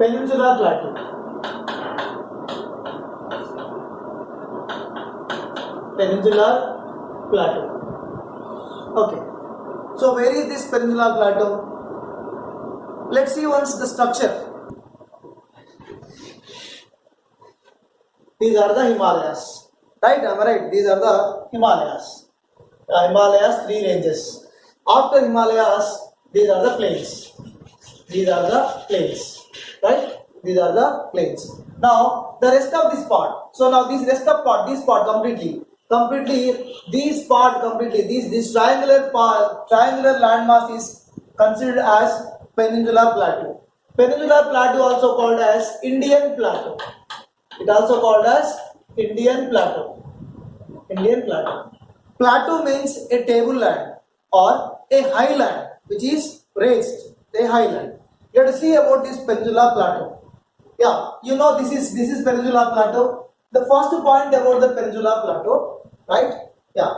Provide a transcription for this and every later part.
Peninsular Plateau. Peninsular Plateau. Okay. So where is this Peninsular Plateau? Let's see once the structure. These are the Himalayas. Right? Am I right? These are the Himalayas. Himalayas, 3 ranges. After Himalayas, these are the plains. These are the plains. Right? These are the plains. Now, the rest of this part. So now this rest of part, this part completely, this part completely, this triangular part, triangular landmass is considered as Peninsular Plateau. Peninsular Plateau also called as Indian Plateau. It also called as Indian Plateau. Indian Plateau. Plateau means a tableland or a highland which is raised, a highland. You have to see about this Peninsular Plateau. Yeah, you know this is Peninsular Plateau. The first point about the Peninsular Plateau, right? Yeah.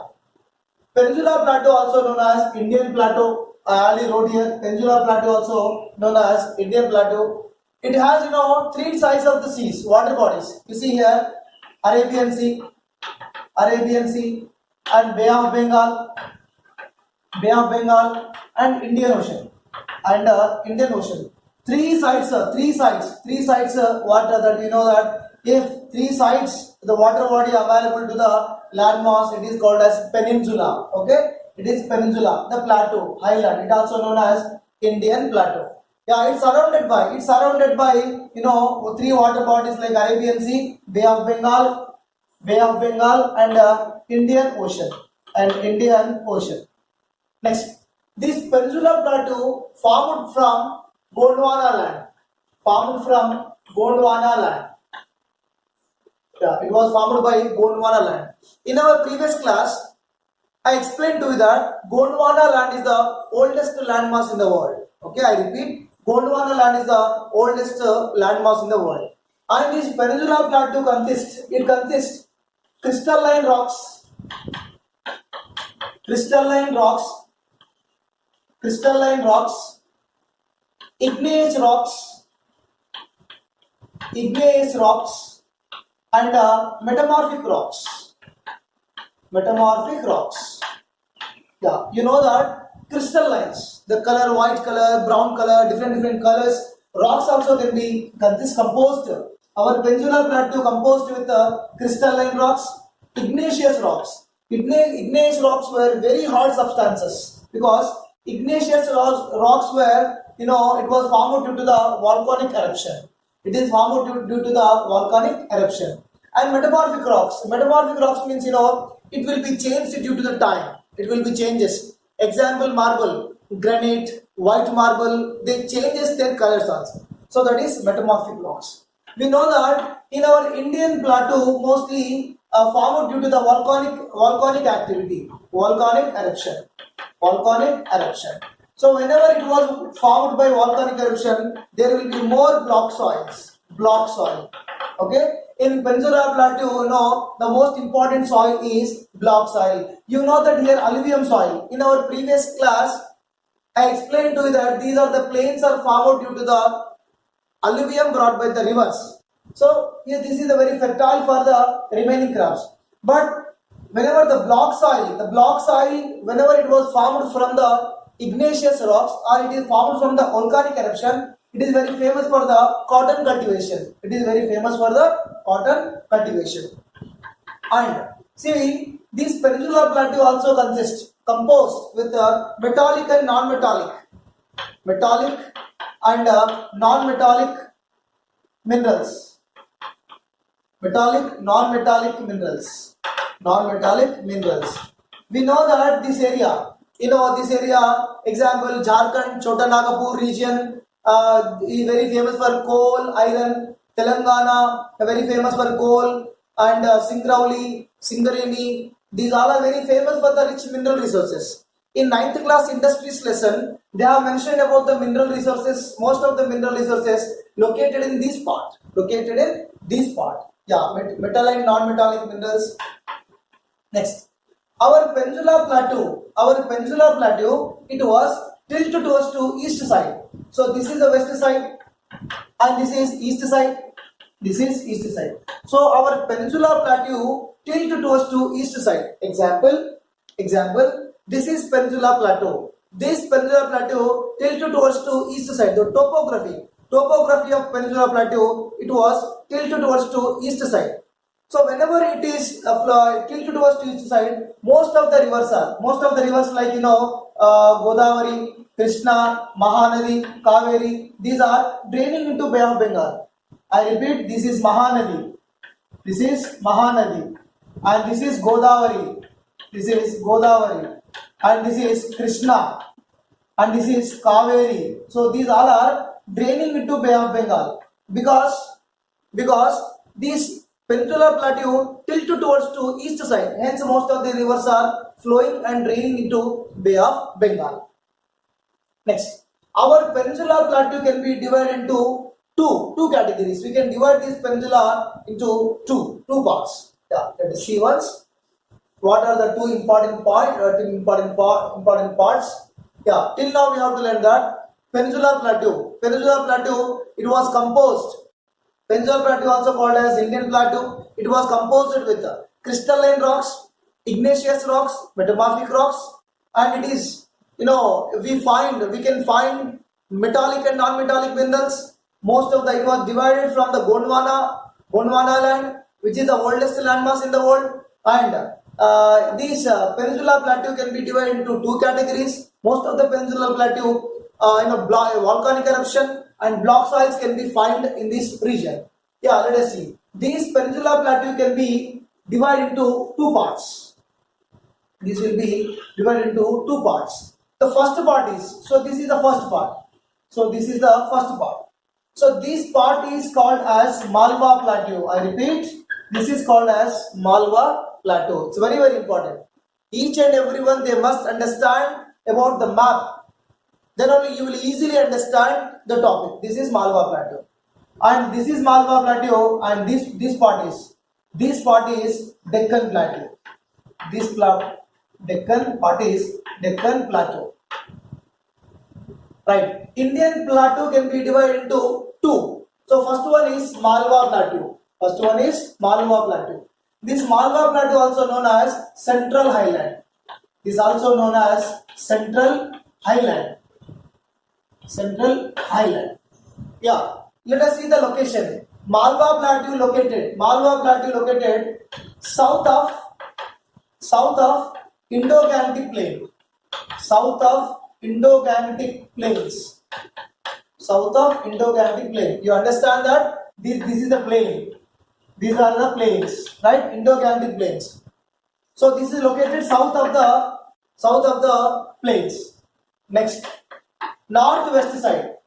Peninsular Plateau also known as Indian Plateau. I already wrote here. Peninsular Plateau also known as Indian Plateau. It has 3 sides of the seas, water bodies. You see here, Arabian Sea, and Bay of Bengal, and Indian Ocean, Indian Ocean. 3 sides, water that we know that if 3 sides the water body available to the landmass, it is called as peninsula. Okay, it is peninsula. The plateau, highland, it also known as Indian Plateau. Yeah, it's surrounded by 3 water bodies like Arabian Sea, Bay of Bengal, and Indian Ocean, Next, this Peninsular Plateau formed from Gondwana land. Yeah, it was formed by Gondwana land. In our previous class, I explained to you that Gondwana land is the oldest landmass in the world. Okay, I repeat, Gondwana land is the oldest landmass in the world. And this Peninsular Plateau consists crystalline rocks, igneous rocks, and metamorphic rocks. Yeah, you know that crystallines, the color, white color, brown color, different colors. Rocks also can be composed. Our Peninsular Plateau composed with crystalline rocks, igneous rocks. Igneous rocks were very hard substances because igneous rocks were, it was formed due to the volcanic eruption. It is formed due to the volcanic eruption. And metamorphic rocks means, it will be changed due to the time. It will be changes. Example, marble, granite, white marble, they changes their colors also. So that is metamorphic rocks. We know that in our Indian plateau mostly formed due to the volcanic activity, volcanic eruption. So whenever it was formed by volcanic eruption, there will be more block soil. Okay. In Peninsular Plateau, the most important soil is block soil. You know that here alluvium soil. In our previous class, I explained to you that these are the plains are formed due to the alluvium brought by the rivers. So here this is a very fertile for the remaining crops. But whenever the block soil, whenever it was formed from the igneous rocks or it is formed from the volcanic eruption, it is very famous for the cotton cultivation. And see, this Peninsular Plateau also composed with metallic and non-metallic, non-metallic minerals. We know that this area, example, Jharkhand, Chota Nagpur region, is very famous for coal, iron. Telangana, very famous for coal, and Singrauli, Singareni. These all are very famous for the rich mineral resources. In 9th class industries lesson, they have mentioned about the mineral resources. Most of the mineral resources located in this part. Yeah, metal and non-metallic minerals. Next, our Peninsular Plateau, it was tilted towards to east side. So this is the west side. and this is east side. This is east side. So our peninsular plateau tilt towards to east side. Example. This is peninsular plateau. This peninsular plateau tilt towards to east side. The topography of peninsular plateau, it was tilt towards to east side. So whenever it is tilted towards to east side, most of the rivers like Godavari, Krishna, Mahanadi, Kaveri, these are draining into Bay of Bengal. I repeat, this is Mahanadi, and this is Godavari, and this is Krishna, and this is Kaveri. So these all are draining into Bay of Bengal because these peninsular plateau tilted towards to east side. Hence, most of the rivers are flowing and draining into Bay of Bengal. Next, our peninsular plateau can be divided into two categories. We can divide this peninsula into two parts. Yeah, let us see once. What are the two important parts? Yeah, till now we have to learn that peninsular plateau. It was composed. Peninsular plateau, also called as Indian plateau, it was composed with crystalline rocks, igneous rocks, metamorphic rocks, and it is, we can find metallic and non-metallic minerals. Most of it was divided from the Gondwana land, which is the oldest landmass in the world, and these peninsular plateau can be divided into two categories. Most of the peninsular plateau, volcanic eruption and block soils can be found in this region. Yeah, let us see. These peninsular plateau can be divided into two parts. This will be divided into two parts. The first part is, so this is the first part. So this part is called as Malwa Plateau. I repeat, this is called as Malwa Plateau. It's very, very important. Each and everyone, they must understand about the map. Then only you will easily understand the topic. This is Malwa Plateau, and this is Malwa Plateau, and this part is Deccan Plateau. Deccan part is Deccan Plateau. Right. Indian plateau can be divided into two. So first one is Malwa Plateau. This Malwa Plateau, also known as Central Highland. Central Highland. Yeah. Let us see the location. Malwa Plateau located south of Indo-Gangetic Plain. You understand that this is the plain. These are the plains, right? Indo-Gangetic plains. So this is located south of the plains. Next, northwest side.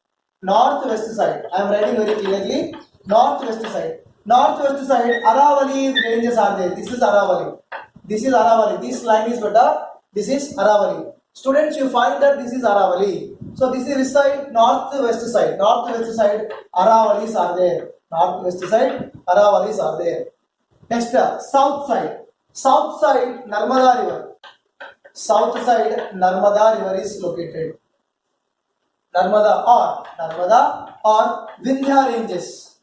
I am writing very clearly. Northwest side, Aravali ranges are there. This is Aravali. This line is better. This is Aravali. Students, you find that this is Aravali. So this is which side? Northwest side, Aravalis are there. Next, south side, Narmada River. South side, Narmada River is located. Narmada or Vindhya ranges.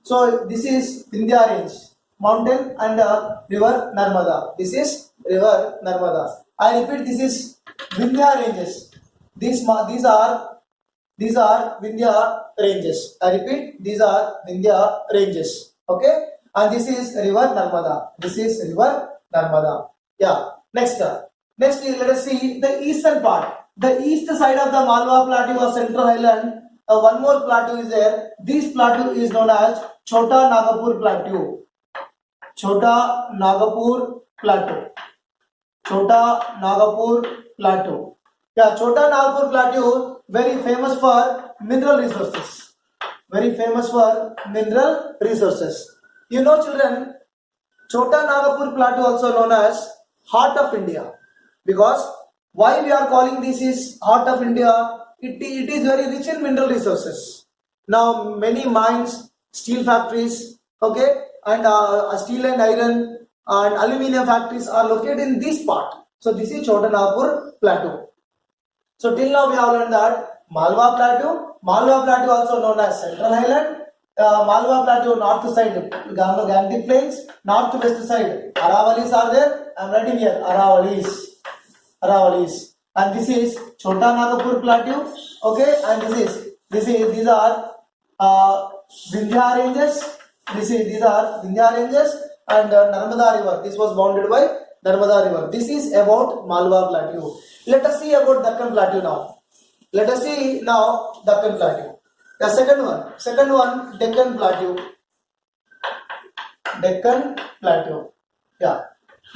So this is Vindhya range, mountain and river Narmada. This is river Narmada. I repeat, this is Vindhya ranges. These are Vindhya ranges. I repeat, these are Vindhya ranges. Okay, and this is river Narmada. Yeah. Next, let us see the eastern part. The east side of the Malwa Plateau or Central Highland. One more plateau is there. This plateau is known as Chota Nagpur Plateau. Yeah, Chota Nagpur Plateau, very famous for mineral resources. You know, children, Chota Nagpur Plateau, also known as Heart of India, because why we are calling this is Heart of India? It is very rich in mineral resources. Now many mines, steel factories, okay, and steel and iron and aluminium factories are located in this part. So this is Chota Nagpur Plateau. So till now we have learned that Malwa Plateau also known as Central Highland, Malwa Plateau north side Gangetic Plains, northwest side Aravalis are there. I am writing here Aravalis, and this is Chota Nagpur Plateau. Okay, and these are Vindhya ranges. These are Vindhya ranges and Narmada River. This was bounded by Narmada River. This is about Malwa Plateau. Let us see about Deccan Plateau now. Let us see now Deccan Plateau. The second one, Deccan Plateau. Deccan Plateau. Yeah.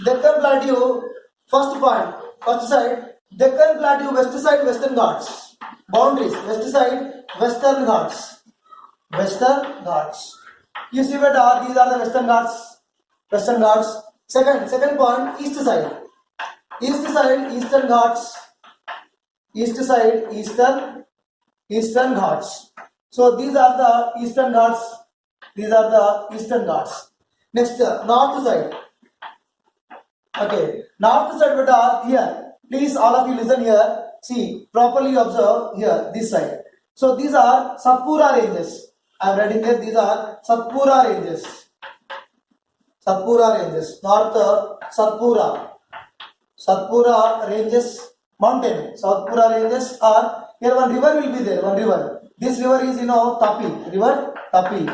Deccan Plateau, first point, first side, Deccan Plateau, west side, Western Ghats. Boundaries, west side, Western Ghats. Western Ghats. You see what these are the Western Ghats. Western Ghats. Second point, east side. East side, Eastern Ghats. East side, Eastern Ghats. So these are the Eastern Ghats. These are the Eastern Ghats. Next, north side. Okay, north side beta here. Please, all of you listen here. See, properly observe here, this side. So these are Satpura ranges. I am writing here. These are Satpura ranges. Satpura ranges. North Satpura. Satpura ranges. Mountain. Satpura ranges are here. One river will be there. One river. This river is Tapi. River Tapi.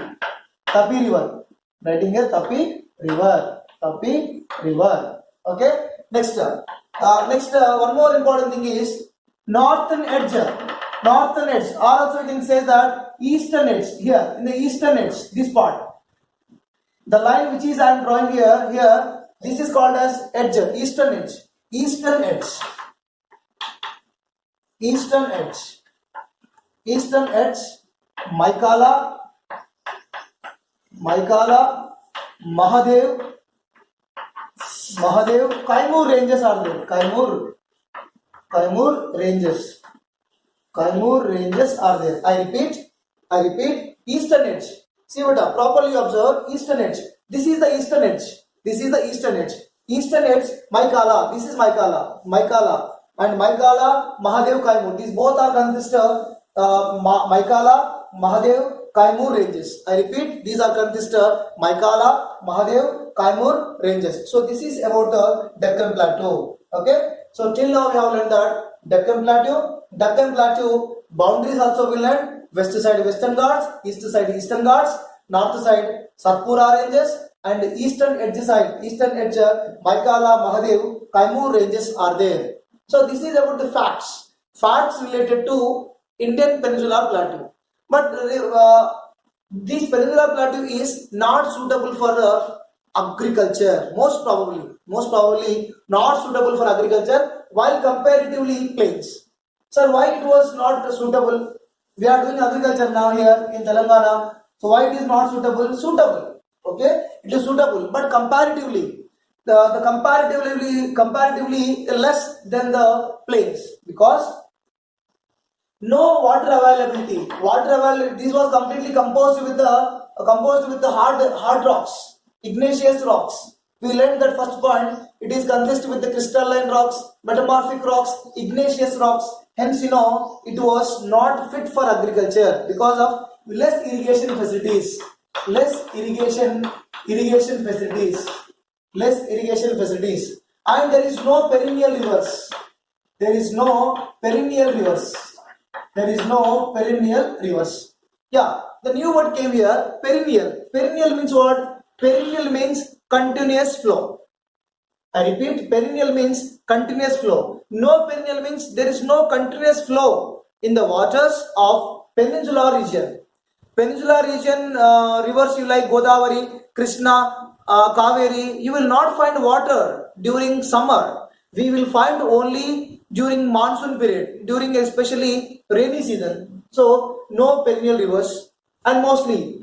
Tapi river. Writing here Tapi river. Tapi river. Okay. Next, one more important thing is northern edge. Northern edge, or also you can say that eastern edge. Here in the eastern edge, this part, the line which is I am drawing here, this is called as edge. Eastern edge. Eastern edge. Eastern edge. Eastern edge. Maikala, Mahadev, Kaimur ranges are there. Kaimur ranges. Kaimur ranges are there. I repeat, eastern edge. See what properly observe, eastern edge. This is the eastern edge. Eastern edge, Maikala. This is Maikala. And Maikala, Mahadev, Kaimur. These both are consist of Maikala, Mahadev, Kaimur ranges. I repeat, these are consist of Maikala, Mahadev, Kaimur ranges. So this is about the Deccan Plateau. Okay. So till now we have learned that Deccan Plateau boundaries also we learned. West side Western Ghats, east side Eastern Ghats, north side Satpura ranges, and eastern edge Maikala, Mahadev, Kaimur ranges are there. So this is about the facts related to Indian Peninsular Plateau. But this Peninsular Plateau is not suitable for the agriculture. Most probably not suitable for agriculture, while comparatively plains. Sir, why it was not suitable? We are doing agriculture now here in Telangana. So why it is not suitable? Suitable. Okay, it is suitable, but comparatively, the comparatively less than the plains, because no water availability. This was completely composed with the hard rocks, igneous rocks. We learned that first point. It is consist with the crystalline rocks, metamorphic rocks, igneous rocks. Hence, it was not fit for agriculture because of less irrigation facilities. And there is no perennial rivers. Yeah, the new word came here, perennial. Perennial means what? Perennial means continuous flow. I repeat, perennial means continuous flow. No perennial means there is no continuous flow in the waters of peninsular region. Peninsular region, rivers you like Godavari, Krishna, Kaveri, you will not find water during summer. We will find only during monsoon period, during especially rainy season. So no perennial rivers, and mostly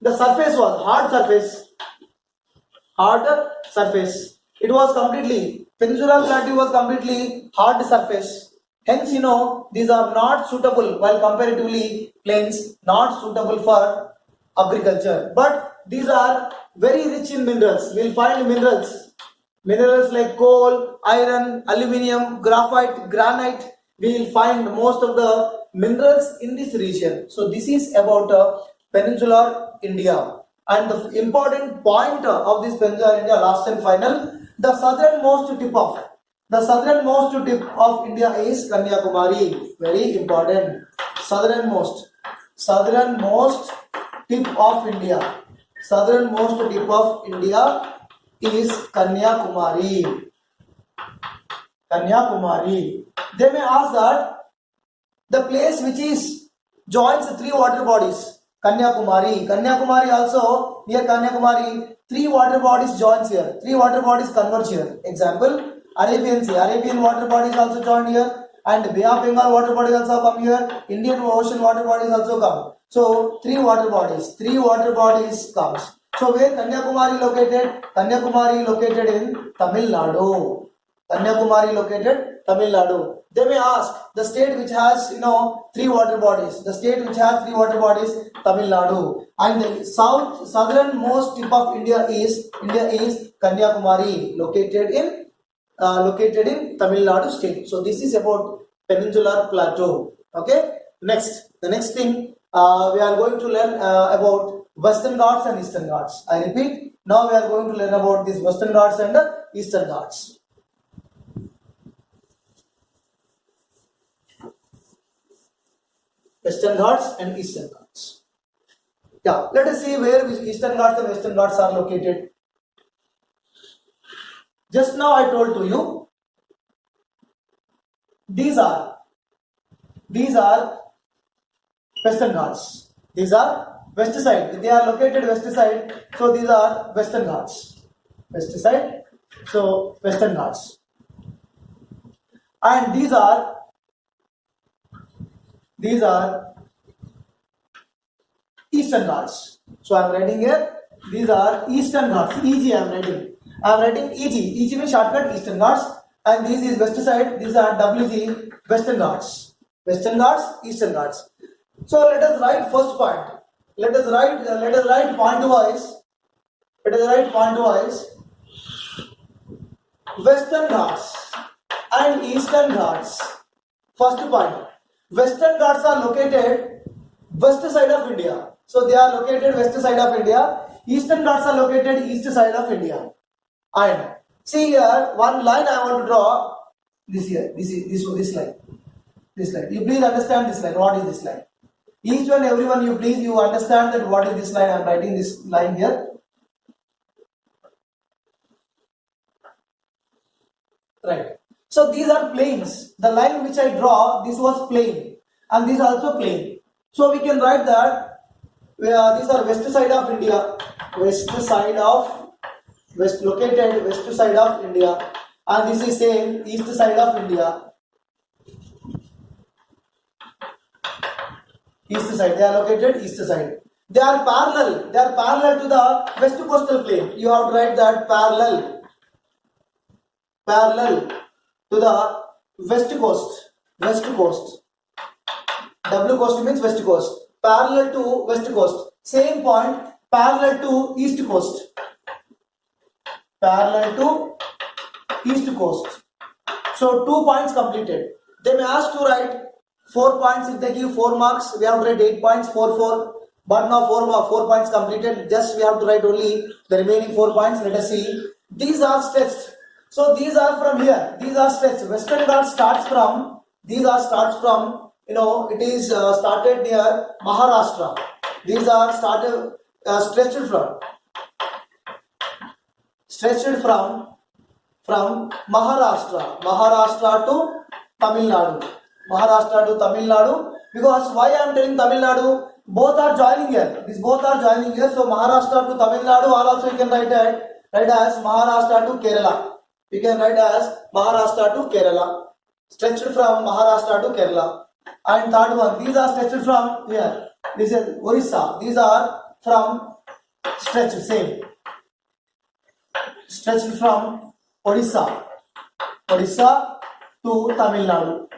the surface was hard surface. It was completely, Peninsular Plateau was completely hard surface. Hence, these are not suitable, while comparatively plains, not suitable for agriculture. But these are very rich in minerals. We will find minerals like coal, iron, aluminium, graphite, granite. we will find most of the minerals in this region. So this is about peninsular India. And the important point of this peninsular India, last and final, the southernmost tip of India is Kanyakumari. Very important. Southernmost tip of India. Southernmost tip of India is Kanyakumari. Kanyakumari. They may ask that the place which is joins the 3 water bodies. Kanyakumari also, near Kanyakumari, 3 water bodies joins here. 3 water bodies converge here. Example, Arabian Sea. Arabian water bodies also join here. And Bay of Bengal water bodies also come here. Indian Ocean water bodies also come. So 3 water bodies comes. So where Kanyakumari located? Kanyakumari located in Tamil Nadu. They may ask the state which has 3 water bodies. The state which has 3 water bodies, Tamil Nadu. And the southernmost tip of India is Kanyakumari, located in Tamil Nadu state. So this is about Peninsular Plateau. Okay. The next thing we are going to learn about Western Ghats and Eastern Ghats. I repeat. Now we are going to learn about these Western Ghats and Eastern Ghats. Western Ghats and Eastern Ghats. Yeah, let us see where Eastern Ghats and Western Ghats are located. Just now I told to you, these are Western Ghats. These are west side. They are located west side. So these are Western Ghats. West side. So Western Ghats. And these are Eastern Ghats. So I am writing here, these are Eastern Ghats. EG I am writing. I am writing EG. EG means shortcut Eastern Ghats. And this is west side. These are WG, Western Ghats. Western Ghats, Eastern Ghats. So let us write first point. Let us write point wise. Western Ghats and Eastern Ghats. First point. Western Ghats are located west side of India. So they are located west side of India. Eastern Ghats are located east side of India. And see here, one line I want to draw. This here. This line. This line. You please understand this line. What is this line? Each one, everyone, you understand that what is this line. I am writing this line here. Right. So these are plains. The line which I draw, this was plain, and this also plain. So we can write that these are west side of India, located west side of India, and this is same east side of India. East side, they are located east side. They are parallel to the west coastal plain. You have to write that parallel to the west coast. W coast means west coast. Parallel to west coast. Same point, parallel to east coast. So 2 points completed. They may ask to write 4 points. If they give 4 marks, we have to write 8 points, 4. But now 4 points completed. Just we have to write only the remaining 4 points. Let us see. These are stretched. So these are from here. These are stretched. Western Ghats starts from. It is started near Maharashtra. These are stretched from Maharashtra to Tamil Nadu. Because why I am telling Tamil Nadu? Both are joining here. So Maharashtra to Tamil Nadu, or also you can write as Maharashtra to Kerala. You can write as Maharashtra to Kerala. Stretched from Maharashtra to Kerala. And third one, these are stretched from here. This is Orissa. These are from stretched from Orissa to Tamil Nadu.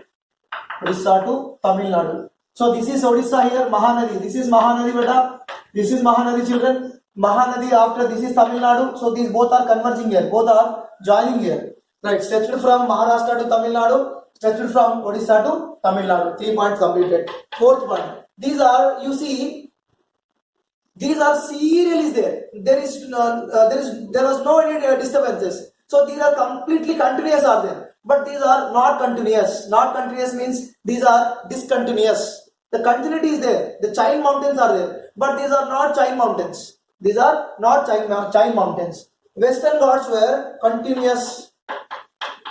So this is Odisha here, Mahanadi. This is Mahanadi, beta. This is Mahanadi, children. Mahanadi after this is Tamil Nadu. So these both are converging here. Both are joining here. Right. Stretched from Maharashtra to Tamil Nadu. stretched from Odisha to Tamil Nadu. 3 points completed. Fourth point. These are, you see, these are serially there. There was no any disturbances. So these are completely continuous are there. But these are not continuous. Not continuous means these are discontinuous. The continuity is there. The chain mountains are there. But these are not chain mountains. These are not chain mountains. Western Ghats were continuous.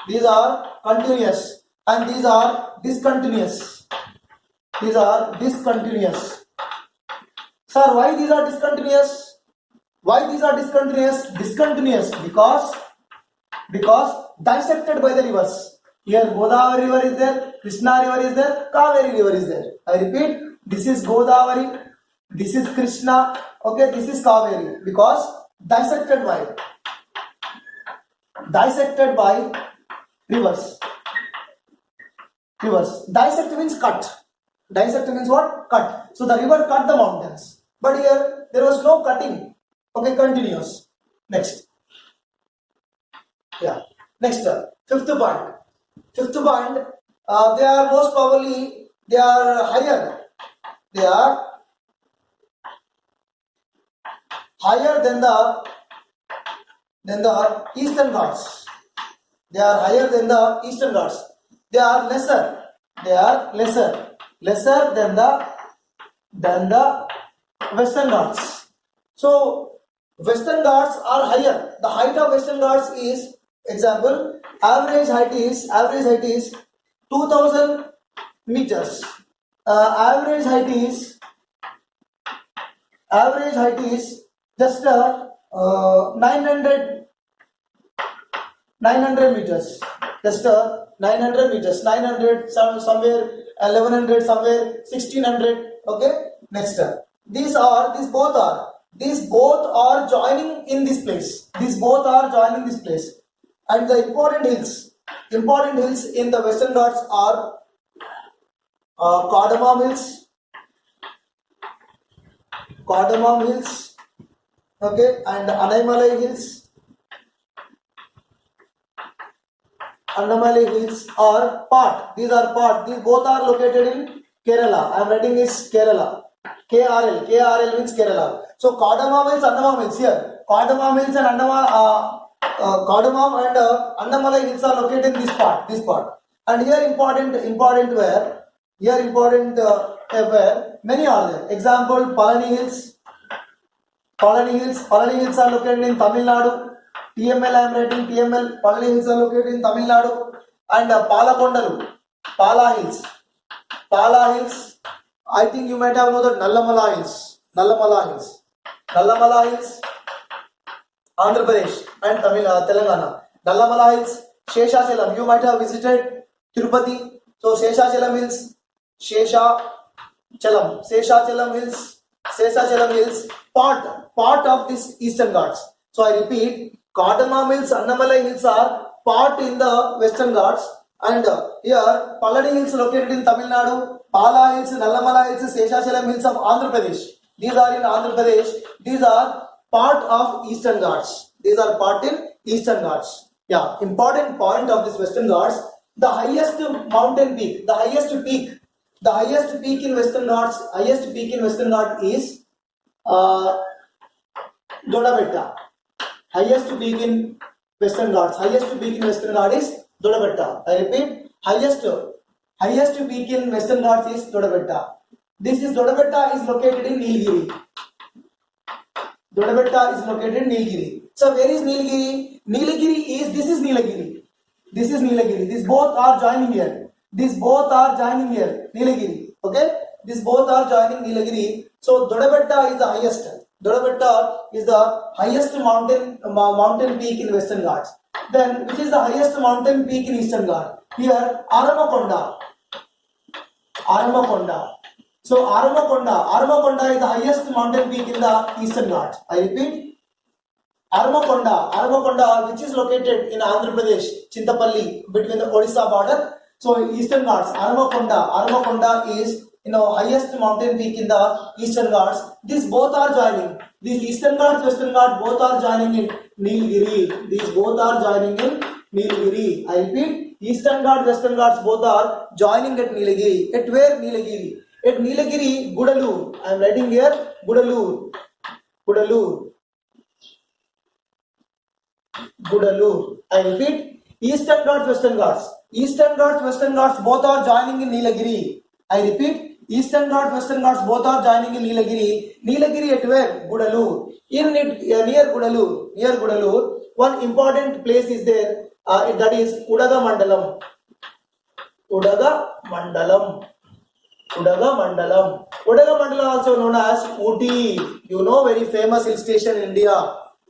These are continuous. And these are discontinuous. These are discontinuous. Sir, why these are discontinuous? Why these are discontinuous? Discontinuous because dissected by the rivers. Here Godavari river is there, Krishna river is there, Kaveri river is there. I repeat, this is Godavari, this is Krishna, okay, this is Kaveri, because dissected by rivers. Dissect means cut. Dissect means what? Cut. So the river cut the mountains. But here there was no cutting. Okay, continuous. Next. Yeah. Next. Fifth point. They are most probably they are higher. They are higher than the Eastern Ghats. They are higher than the Eastern Ghats. They are lesser. Lesser than the Western Ghats. So Western Ghats are higher. The height of Western Ghats is, example, average height is 2000 meters. Average height is just 900 meters. Just 900 meters. 900 somewhere, 1100 somewhere, 1600. Okay. Next. These both are joining in this place. And the important hills in the Western Ghats are Cardamom Hills, okay, and Anaimalai Hills. Annamalai Hills are part. These both are located in Kerala. I am writing this Kerala. KRL means Kerala. So Cardamom Hills, Andaman Hills here. Cardamom Hills and Cardamom and Annamalai Hills are located in this part. And here important where many are there. Example, Palani Hills. Palani Hills are located in Tamil Nadu. TML I am writing TML. Palani Hills are located in Tamil Nadu. And Palakondalu. Pala Hills. I think you might have known that Nallamala Hills, Andhra Pradesh and Telangana. Nallamala Hills, Sheshachalam. You might have visited Tirupati. So Sheshachalam Hills, Sheshachalam Hills, part of this Eastern Ghats. So I repeat, Cardamom Hills, Annamalai Hills are part in the Western Ghats, and here Palani Hills located in Tamil Nadu. Pala Hills, Nallamala Hills, Sheshachalam Hills of Andhra Pradesh. These are in Andhra Pradesh. These are part of Eastern Ghats. Yeah, important point of this Western Ghats. The highest mountain peak, the highest peak in Western Ghats is Dodabetta. Highest peak in Western Ghats is Dodabetta. I repeat, highest peak in Western Ghats is Dodabetta. Dodabetta is located in Nilgiri. So where is Nilgiri? This is Nilgiri. These both are joining here. Nilgiri. Okay? These both are joining Nilgiri. So Dodabetta is the highest. Dodabetta is the highest mountain peak in Western Ghats. Then which is the highest mountain peak in Eastern Ghats? Here Aramakonda. So Aramakonda is the highest mountain peak in the Eastern Ghats. I repeat, Aramakonda, which is located in Andhra Pradesh, Chintapalli, between the Odisha border. So Eastern Ghats, Aramakonda is highest mountain peak in the Eastern Ghats. These both are joining. These Eastern Ghats, Western Ghats, both are joining in Nilgiri. I repeat, Eastern Ghats, Western Ghats both are joining at Nilagiri. At where Nilagiri? At Nilagiri, Gudalur. I am writing here Gudalur. Gudalur. Gudalur. I repeat, Eastern Ghats, Western Ghats. Eastern Ghats, Western Ghats both are joining in Nilagiri. I repeat, Eastern Ghats, Western Ghats both are joining in Nilagiri. Nilagiri at where? Gudalur. In it, near Gudalur, one important place is there. That is Udagamandalam. Udagamandalam. Udagamandalam. Udagamandalam also known as Ooty. You know, very famous hill station in India.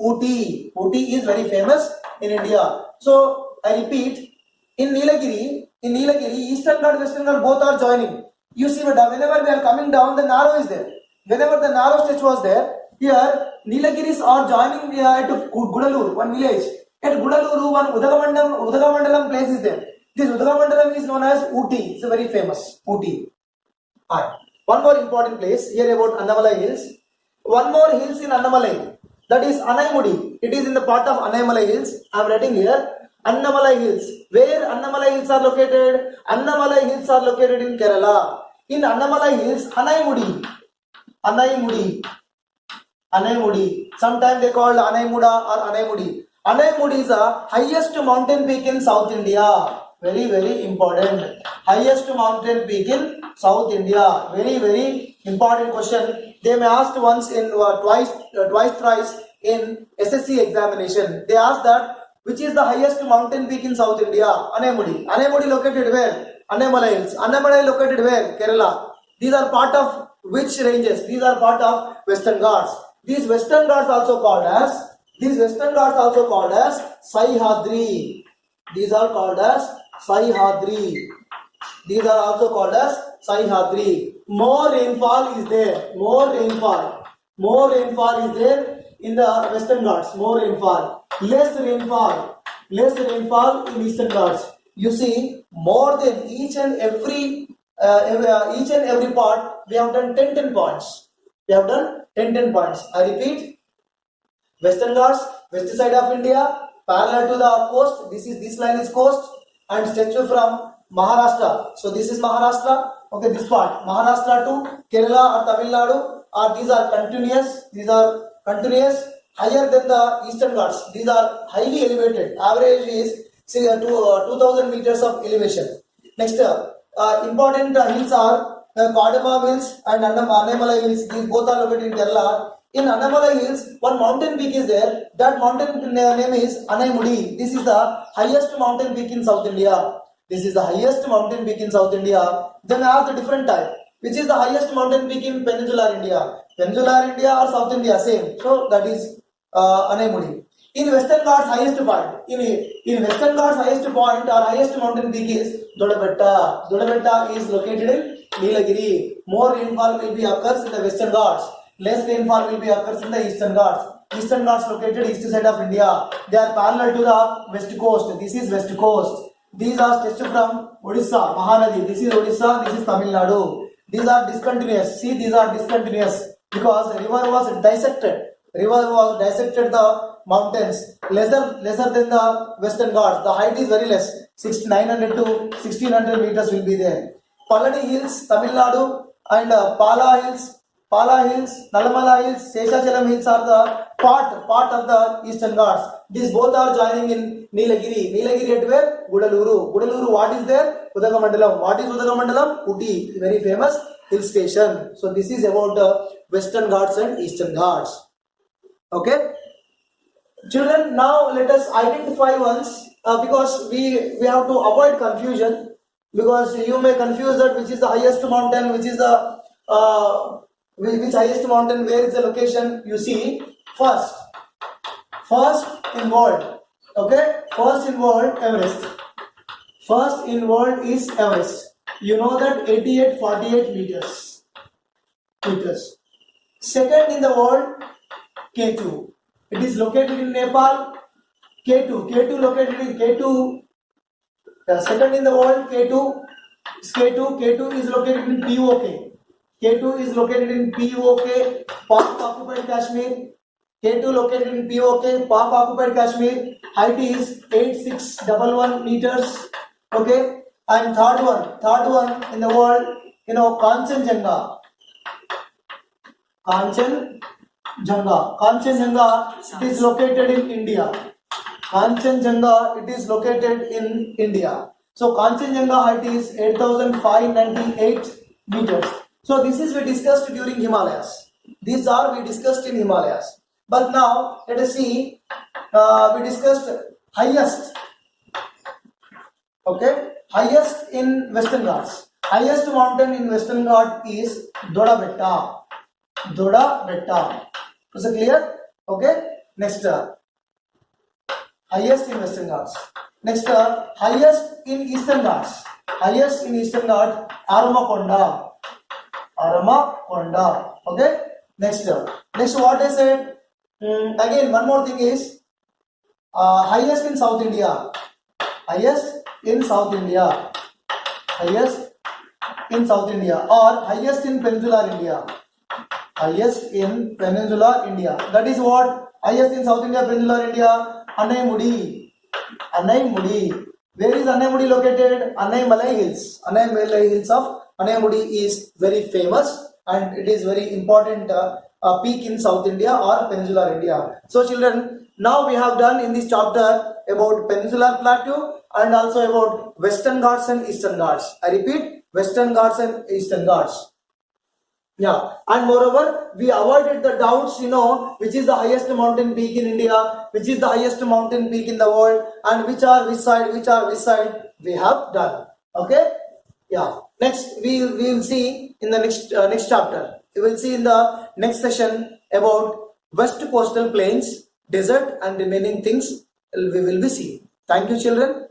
Ooty. Ooty is very famous in India. So I repeat, in Nilagiri, Eastern Ghats, Western Ghats both are joining. You see, whenever we are coming down, the narrow is there. Whenever the narrow stretch was there, here Nilagiris are joining at Gudalur, one village. At Gudaluru, one Udagamandalam place is there. This Udagamandalam is known as Ooty. It's a very famous Ooty. One more important place here about Annamalai Hills. One more hills in Annamalai. That is Anaimudi. It is in the part of Anaimalai Hills. I am writing here Annamalai Hills. Where Annamalai Hills are located? Annamalai Hills are located in Kerala. In Annamalai Hills, Anaimudi. Sometimes they call Anaimuda or Anaimudi. Anaimudi is the highest mountain peak in South India. Very, very important. Highest mountain peak in South India. Very, very important question. They may ask once in thrice in SSC examination. They ask that which is the highest mountain peak in South India? Anaimudi. Anaimudi located where? Anaimalai Hills. Anaimalai located where? Kerala. These are part of which ranges? These are part of Western Ghats. These Western Ghats also called as Sahyadri. These are called as Sahyadri. These are also called as Sahyadri. More rainfall is there. More rainfall is there in the Western Ghats. More rainfall. Less rainfall in Eastern Ghats. You see, more than each and every part, we have done 10 points. We have done 10 points. I repeat, Western Ghats, west side of India, parallel to the coast. This line is coast and stretched from Maharashtra. So this is Maharashtra. Okay, this part Maharashtra to Kerala or Tamil Nadu. These are continuous. Higher than the Eastern Ghats. These are highly elevated. Average is 2000 meters of elevation. Next, important hills are Cardamom Hills and Anaimalai Hills. These both are located in Kerala. In Anaimalai Hills, one mountain peak is there. That mountain name is Anaimudi. This is the highest mountain peak in South India. Then I ask the different type. Which is the highest mountain peak in Peninsular India? Peninsular India or South India? Same. So that is Anaimudi. In Western Ghats, highest point. In Western Ghats, highest point or highest mountain peak is Dodabetta. Dodabetta is located in Nilagiri. More rainfall will be occurs in the Western Ghats. Less rainfall will be occurs in the Eastern Ghats. Eastern Ghats located east side of India. They are parallel to the west coast. This is west coast. These are stretched from Odisha, Mahanadi. This is Odisha. This is Tamil Nadu. These are discontinuous. See, these are discontinuous because river was dissected. The mountains lesser than the Western Ghats. The height is very less. 900 to 1600 meters will be there. Palani Hills, Tamil Nadu, and Pala Hills, Nalamala Hills, Seshachalam Hills are the part of the Eastern Ghats. These both are joining in Nilagiri. Nilagiri at where? Gudaluru. Gudaluru, what is there? Udagamandalam. What is Udagamandalam? Ooty, very famous hill station. So this is about Western Ghats and Eastern Ghats. Okay. Children, now let us identify ones because we have to avoid confusion, because you may confuse that which is the highest mountain, which is the which highest mountain, where is the location. You see, first involved. Okay, first involved Everest. First involved is Everest. You know that 8848 meters. Second in the world, K2. It is located in Nepal. K2 located in K2. Second in the world, K2 is located in POK. K2 is located in POK, Pak occupied Kashmir. K2 located in POK, Pak occupied Kashmir. Height is 8611 meters. Okay, and third one in the world, you know, Kanchenjunga. Kanchenjunga, it is located in India. Kanchenjunga, it is located in India. So Kanchenjunga height is 8,598 meters. So this is we discussed during Himalayas. These are we discussed in Himalayas. But now let us see. We discussed highest. Okay, highest in Western Ghats. Highest mountain in Western Ghats is Doda Betta. Doda Betta. Is it clear? Okay. Next, highest in Western Ghats. Next, highest in Eastern Ghats. Highest in Eastern Ghats, Aramakonda. Aramakonda. Okay. Next, what I said. Again, one more thing is highest in South India. Highest in South India. Highest in South India, or highest in Peninsular India. Highest in Peninsular India. That is what? Highest in South India, Peninsular India, Anaimudi. Anaimudi. Where is Anaimudi located? Anaimalai Hills. Anaimalai Hills of Anaimudi is very famous and it is very important peak in South India or Peninsular India. So children, now we have done in this chapter about Peninsular Plateau and also about Western Ghats and Eastern Ghats. I repeat, Western Ghats and Eastern Ghats. Yeah, and moreover, we avoided the doubts, you know, which is the highest mountain peak in India, which is the highest mountain peak in the world, and which are which side, we have done. Okay? Yeah. Next, we will see in the next chapter. We will see in the next session about West Coastal Plains, desert, and remaining things we will be seeing. Thank you, children.